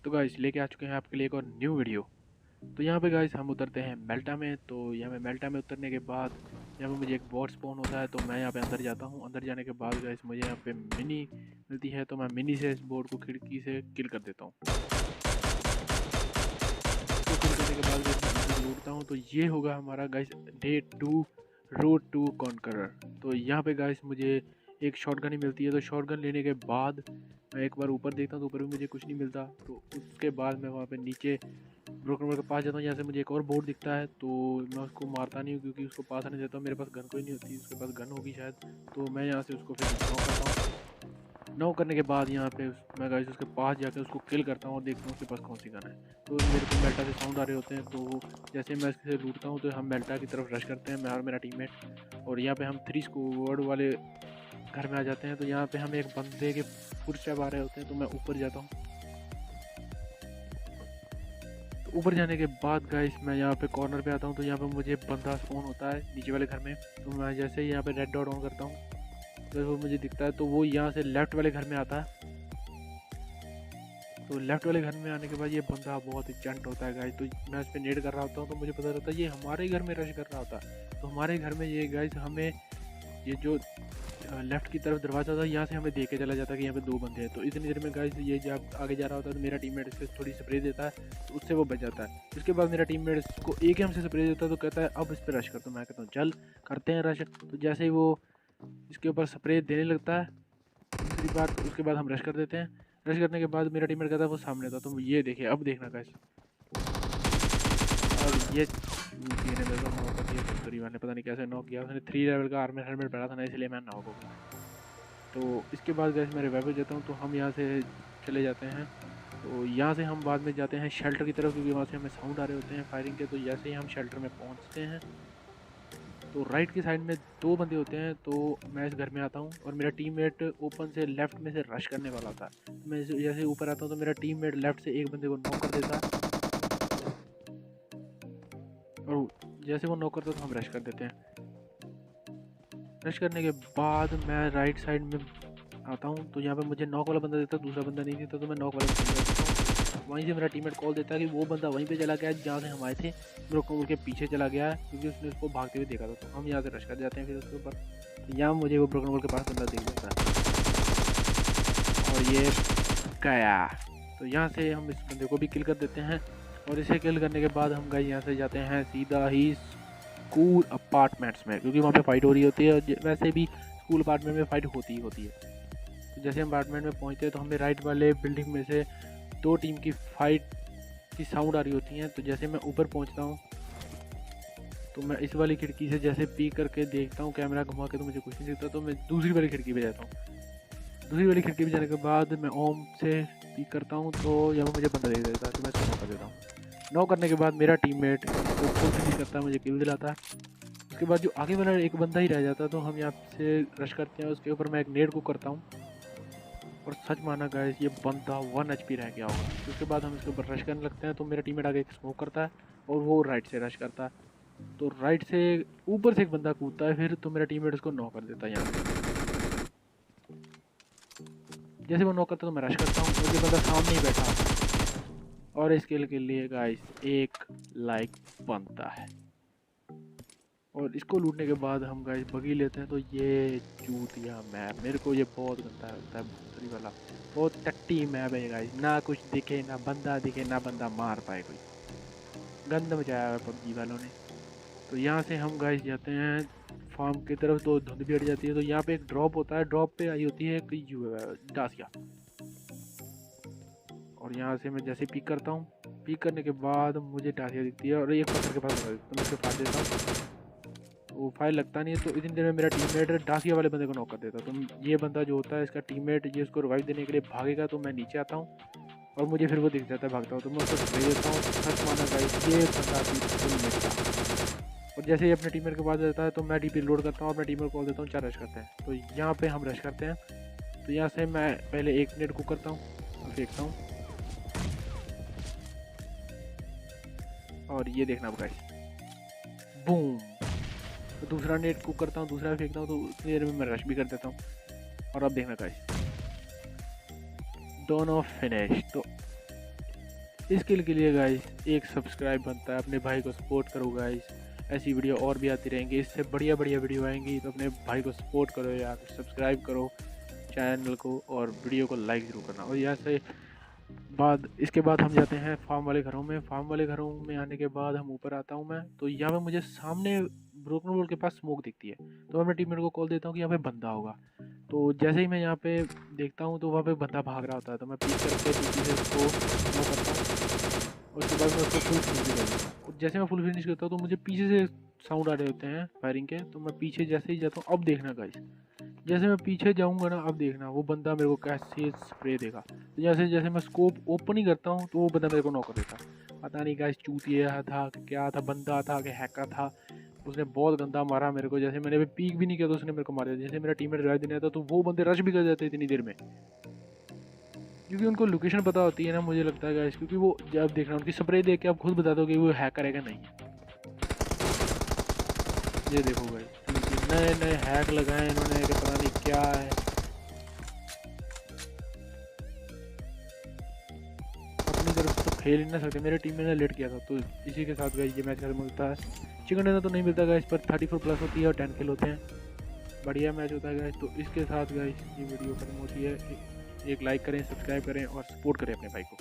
तो गाइस लेके आ चुके हैं आपके लिए एक और न्यू वीडियो। तो यहाँ पे गाइस हम उतरते हैं मेल्टा में। तो यहाँ पे मेल्टा में उतरने के बाद यहाँ पे मुझे एक बॉट स्पॉन होता है, तो मैं यहाँ पे अंदर जाता हूँ। अंदर जाने के बाद गाइस मुझे यहाँ पे मिनी मिलती है, तो मैं मिनी से इस बोर्ड को खिड़की से किल कर देता हूँ। इसको किल करने के बाद गाइस मैं अंदर लूटता हूँ। तो ये होगा हमारा guys day 2 road to conqueror. तो यहाँ पे गाइस मुझे एक शॉटगन ही मिलती है। तो शॉटगन लेने के बाद मैं एक बार ऊपर देखता हूँ, तो ऊपर भी मुझे कुछ नहीं मिलता। तो उसके बाद मैं वहाँ पे नीचे ब्रोकन वर्ल्ड के पास जाता हूँ। यहाँ से मुझे एक और बोर्ड दिखता है, तो मैं उसको मारता नहीं हूँ क्योंकि उसको पास आने देता हूँ। मेरे पास गन कोई नहीं होती, उसके पास गन होगी शायद। तो मैं यहाँ से उसको फिर नॉक करता हूँ। नॉक करने के बाद यहाँ पे मैं गाइस उसके पास जाकर उसको किल करता हूँ और देखता हूँ उसके पास कौन सी गन है। तो मेरे को मेल्टा से साउंड आ रहे होते हैं, तो जैसे मैं इससे लूटता हूँ तो हम मेल्टा की तरफ रश करते हैं, मैं और मेरा टीममेट। और यहाँ पे हम 3 स्क्वाड वाले घर में आ जाते हैं। तो यहाँ पे हम एक बंदे के फुटस्टेप आ रहे होते हैं, तो मैं ऊपर जाता हूँ। तो ऊपर जाने के बाद गाइस मैं यहाँ पे कॉर्नर पे आता हूँ। तो यहाँ पे मुझे बंदा स्पॉन होता है नीचे वाले घर में। तो मैं जैसे ही यहाँ पे रेड डॉट ऑन करता हूँ तो वो मुझे दिखता है, तो वो यहाँ से लेफ्ट वाले घर में आता है। तो लेफ्ट वाले घर में आने के बाद ये बंदा बहुत ही जंट होता है गाइस। तो मैं इस पर नेट कर रहा होता हूँ, तो मुझे पता रहता है ये हमारे घर में रश कर रहा होता है। तो हमारे घर में ये गाइस हमें ये जो लेफ्ट की तरफ दरवाज़ा था, यहाँ से हमें देख के चला जाता है कि यहाँ पे 2 बंदे हैं। तो इतनी देर में गाइस ये जब आगे जा रहा होता है तो मेरा टीममेट इससे थोड़ी स्प्रे देता है, तो उससे वो बच जाता है। उसके बाद मेरा टीममेट इसको एक ही हमसे स्प्रे देता है, तो कहता है अब इस पर रश कर। तो मैं कहता हूँ चल करते हैं रश। तो जैसे ही वो इसके ऊपर स्प्रे देने लगता है, दूसरी बात उसके बाद हम रश कर देते हैं। रश करने के बाद मेरा टीममेट कहता है वो सामने था। तो ये देखिए, अब देखना गाइस, अब ये चूतिए ने मेरे को नॉक कर दिया। चुतरी वाले पता नहीं कैसे नॉक किया उसने। 3 लेवल का आर्मर हेलमेट पड़ा था ना, इसलिए मैं नॉक हो गया। तो इसके बाद गैस मैं रिवाइव जाता हूँ, तो हम यहाँ से चले जाते हैं। तो यहाँ से हम बाद में जाते हैं शेल्टर की तरफ, क्योंकि वहाँ से हमें साउंड आ रहे होते हैं फायरिंग के। तो जैसे ही हम शेल्टर में पहुँचते हैं तो राइट की साइड में 2 बंदे होते हैं। तो मैं इस घर में आता हूँ और मेरा टीममेट ओपन से लेफ्ट में से रश करने वाला था। मैं जैसे ऊपर आता हूँ तो मेरा टीममेट लेफ्ट से एक बंदे को नॉक कर देता है, और जैसे वो नॉक करता है तो हम रश कर देते हैं। रश करने के बाद मैं राइट साइड में आता हूँ, तो यहाँ पे मुझे नॉक वाला बंदा देता है, दूसरा बंदा नहीं देता। तो मैं नॉक वाला बंदा देता हूँ। वहीं से मेरा टीममेट कॉल देता है कि वो बंदा वहीं पे चला गया है जहाँ से हम आए थे, ब्रोकन के पीछे चला गया है, क्योंकि उसने उसको भागते हुए देखा था। तो हम यहाँ से रश कर जाते हैं फिर उसके ऊपर। तो यहाँ मुझे वो ब्रोकन के पास बंदा दिख जाता है, और ये गया। तो यहाँ से हम इस बंदे को भी किल कर देते हैं। और इसे किल करने के बाद हम गए यहाँ से जाते हैं सीधा ही स्कूल अपार्टमेंट्स में, क्योंकि वहाँ पे फाइट हो रही होती है। और वैसे भी स्कूल अपार्टमेंट में फाइट होती ही होती है। तो जैसे हम अपार्टमेंट में पहुँचते हैं तो हमें राइट वाले बिल्डिंग में से 2 टीम की फाइट की साउंड आ रही होती हैं। तो जैसे मैं ऊपर पहुँचता हूँ तो मैं इस वाली खिड़की से जैसे पीक करके देखता हूँ कैमरा घुमा के, तो मुझे कुछ नहीं दिखता। तो मैं दूसरी वाली खिड़की पे जाता हूँ। दूसरी वाली खिड़की पे जाने के बाद मैं ओम से पीक करता हूँ, तो यहाँ मुझे बंदा दे देता है, तो मैं इसको नॉक कर देता हूँ। नॉक करने के बाद मेरा टीममेट इसको खुद नहीं करता, मुझे किल दिलाता है। उसके बाद जो आगे वाला एक बंदा ही रह जाता है, तो हम यहाँ से रश करते हैं। उसके ऊपर मैं एक नेड को करता हूँ, और सच माना गाइस ये बंदा 1 HP रह गया होगा। उसके बाद हम इसके ऊपर रश करने लगते हैं। तो मेरा टीममेट आगे एक स्मोक करता है और वो राइट से रश करता है। तो राइट से ऊपर से एक बंदा कूदता है फिर, तो मेरा टीममेट उसको नॉक कर देता है यहाँ पे। जैसे वो नॉक करता है तो मैं रश करता हूँ, और ये बंदा सामने ही बैठा है। और इस किल के लिए गाइस 1 लाइक बनता है। और इसको लूटने के बाद हम गाइस बगी लेते हैं। तो ये चूतिया मैप मेरे को ये बहुत गंदा लगता है, भूतरी वाला। बहुत टट्टी मैप है गाइस, ना कुछ दिखे, ना बंदा दिखे, ना बंदा मार पाए कोई। गंद मचाया है पबजी वालों ने। तो यहाँ से हम गाइस जाते हैं फार्म की तरफ। तो धुंध भी हट जाती है। तो यहाँ पे एक ड्रॉप होता है, ड्रॉप पे आई होती है डासिया। और यहाँ से मैं जैसे पिक करता हूँ, पिक करने के बाद मुझे डासिया दिखती है और एक पत्थर के पास, तो मैं इसको फाड़ देता हूँ। वो फायर लगता नहीं है। तो इतनी देर में मेरा टीममेट डासिया वाले बंदे को नॉक कर देता है। तो ये बंदा जो होता है इसका टीममेट, ये उसको रिवाइव देने के लिए भागेगा। तो मैं नीचे आता हूँ और मुझे फिर वो दिख जाता है भागता हूँ, तो मैं उसको स्प्रे देता हूँ। सच माना गाइस ये बंदा भी फुल मिलता। और जैसे ही अपने टीममेट के पास जाता है तो मैं डीपी लोड करता हूँ और अपने टीममेट को कॉल देता हूँ, 4 रश करते हैं। तो यहाँ पे हम रश करते हैं। तो यहाँ से मैं पहले एक नेट को करता हूँ और फेंकता हूँ, और ये देखना गाइस, बूम। तो दूसरा नेट कुक करता हूँ, दूसरा फेंकता हूँ, तो उतनी देर में मैं रश भी कर देता हूँ। और अब देखना गाइस, दोनों फिनिश। तो इस किल के लिए गाइस एक सब्सक्राइब बनता है, अपने भाई को सपोर्ट करो गाइस। ऐसी वीडियो और भी आती रहेंगी, इससे बढ़िया बढ़िया वीडियो आएंगी, तो अपने भाई को सपोर्ट करो यार, सब्सक्राइब करो चैनल को और वीडियो को लाइक ज़रूर करना। और यहाँ से इसके बाद हम जाते हैं फार्म वाले घरों में। फार्म वाले घरों में आने के बाद हम ऊपर आता हूँ मैं, तो यहाँ पे मुझे सामने ब्रोकन वॉल के पास स्मोक दिखती है, तो मैं अपने टीममेट को कॉल देता हूँ कि यहाँ पे बंदा होगा। तो जैसे ही मैं यहाँ पे देखता हूँ तो वहाँ पे बंदा भाग रहा होता है, तो मैं पीछे करके पीछे से उसको स्मोक करता हूँ और उसके बाद मैं उसको फुल फिनिश भी कर देता हूँ। और जैसे मैं फुल फिनिश करता हूँ तो मुझे पीछे से साउंड आ रहे होते हैं फायरिंग के, तो मैं पीछे जैसे ही जाता हूँ, अब देखना गाइस, जैसे मैं पीछे जाऊंगा ना, अब देखना वो बंदा मेरे को कैसे स्प्रे देगा। तो जैसे जैसे मैं स्कोप ओपन ही करता हूँ तो वो बंदा मेरे को नॉक कर देता। पता नहीं गाइस चूतिया था क्या था, बंदा था कि हैकर था, उसने बहुत गंदा मारा मेरे को। जैसे मैंने अभी पीक भी नहीं किया तो उसने मेरे को मार दिया। जैसे मेरा टीममेट रिवाइव देने आता तो वो बंदे रश भी कर जाते इतनी देर में, क्योंकि उनको लोकेशन पता होती है ना, मुझे लगता है गाइस, क्योंकि वो जब देखना उनकी स्प्रे देख के आप खुद बता दो कि वो हैकर है क्या नहीं है। ये देखो गाइस, नए नए हैक लगाए इन्होंने कि पता नहीं क्या है। अपनी तरफ तो खेल ही ना सकते, मेरे टीम में ने लेट किया था। तो इसी के साथ गाइस ये मैच खत्म होता है। चिकन डिनर तो नहीं मिलता गाइस, पर 34+ होती है और 10 किल होते हैं, बढ़िया मैच होता है गाइस। तो इसके साथ गाइस ये वीडियो खत्म होती है। एक लाइक करें, सब्सक्राइब करें और सपोर्ट करें अपने भाई को।